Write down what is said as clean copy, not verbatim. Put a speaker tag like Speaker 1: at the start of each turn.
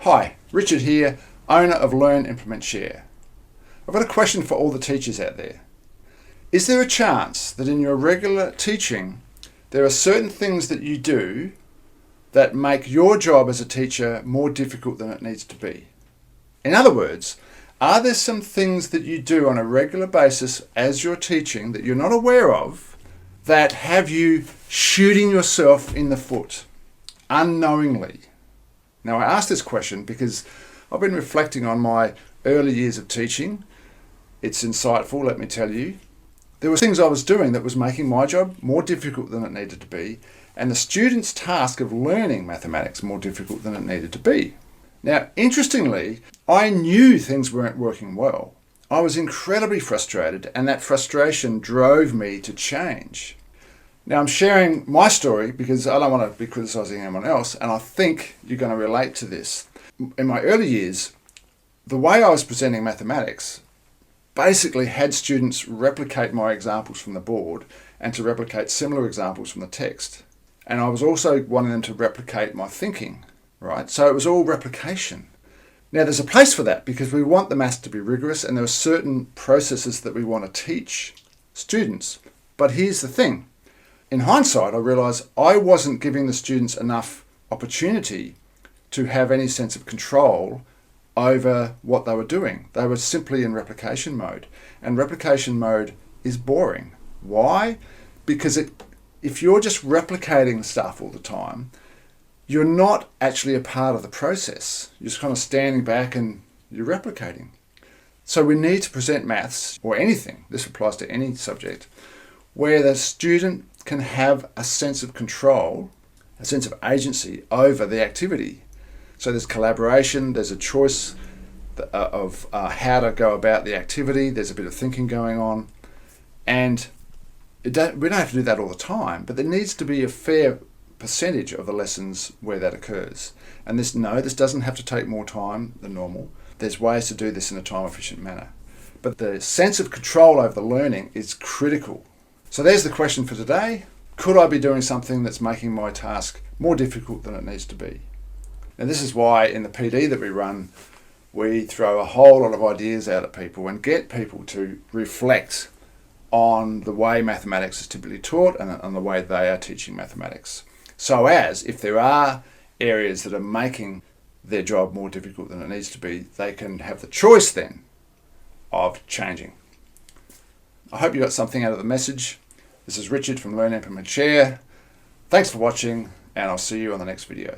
Speaker 1: Hi, Richard here, owner of Learn, Implement, Share. I've got a question for all the teachers out there. Is there a chance that in your regular teaching there are certain things that you do that make your job as a teacher more difficult than it needs to be? In other words, are there some things that you do on a regular basis as you're teaching that you're not aware of that have you shooting yourself in the foot unknowingly? Now, I ask this question because I've been reflecting on my early years of teaching. It's insightful, let me tell you. There were things I was doing that was making my job more difficult than it needed to be, and the student's task of learning mathematics more difficult than it needed to be. Now, interestingly, I knew things weren't working well. I was incredibly frustrated, and that frustration drove me to change. Now, I'm sharing my story because I don't want to be criticising anyone else, and I think you're going to relate to this. In my early years, the way I was presenting mathematics basically had students replicate my examples from the board and to replicate similar examples from the text. And I was also wanting them to replicate my thinking, right? So it was all replication. Now, there's a place for that because we want the maths to be rigorous, and there are certain processes that we want to teach students. But here's the thing. In hindsight, I realised I wasn't giving the students enough opportunity to have any sense of control over what they were doing. They were simply in replication mode. And replication mode is boring. Why? Because if you're just replicating stuff all the time, you're not actually a part of the process. You're just kind of standing back and you're replicating. So we need to present maths, or anything, this applies to any subject, where the student can have a sense of control, a sense of agency over the activity. So there's collaboration, there's a choice of how to go about the activity, there's a bit of thinking going on, and we don't have to do that all the time, but there needs to be a fair percentage of the lessons where that occurs. And this doesn't have to take more time than normal. There's ways to do this in a time-efficient manner. But the sense of control over the learning is critical. So there's the question for today. Could I be doing something that's making my task more difficult than it needs to be? Now, this is why in the PD that we run, we throw a whole lot of ideas out at people and get people to reflect on the way mathematics is typically taught and on the way they are teaching mathematics. So as, if there are areas that are making their job more difficult than it needs to be, they can have the choice then of changing. I hope you got something out of the message. This is Richard from Learn, Implement, Share. Thanks for watching, and I'll see you on the next video.